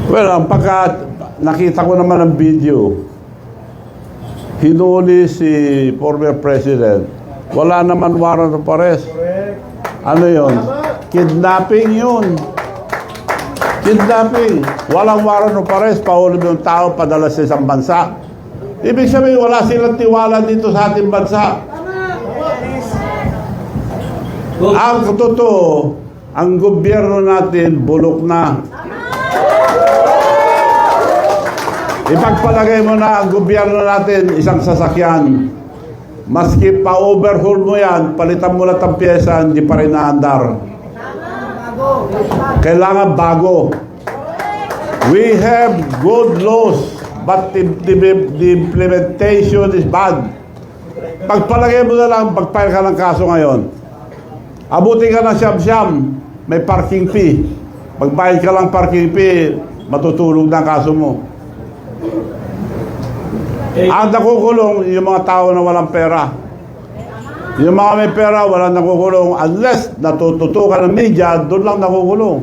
Well, ang pagka nakita ko naman ang video, hinuli si former president, wala naman warrant of arrest. Ano yun? Kidnapping yun. Kidnapping. Walang warrant of arrest, pahuli mo yung tao, padala sa isang bansa. Ibig sabihin, wala silang tiwala dito sa ating bansa. Ang totoo, ang gobyerno natin bulok na. Ipagpalagay mo na ang gobyerno natin isang sasakyan. Maski pa-overhaul mo yan, palitan mo lang ang pyesa, hindi pa rin naandar. Kailangan bago. We have good laws, but the implementation is bad. Pagpalagay mo na lang, pagpahal ka ng kaso ngayon. Abuti ka ng siyam-siyam, may parking fee. Pagbayad ka lang parking fee, matutulog na ang kaso mo. Ang nakukulong, yung mga tao na walang pera. Yung mga may pera, walang nakukulong. Unless natututukan ng media, doon lang nakukulong.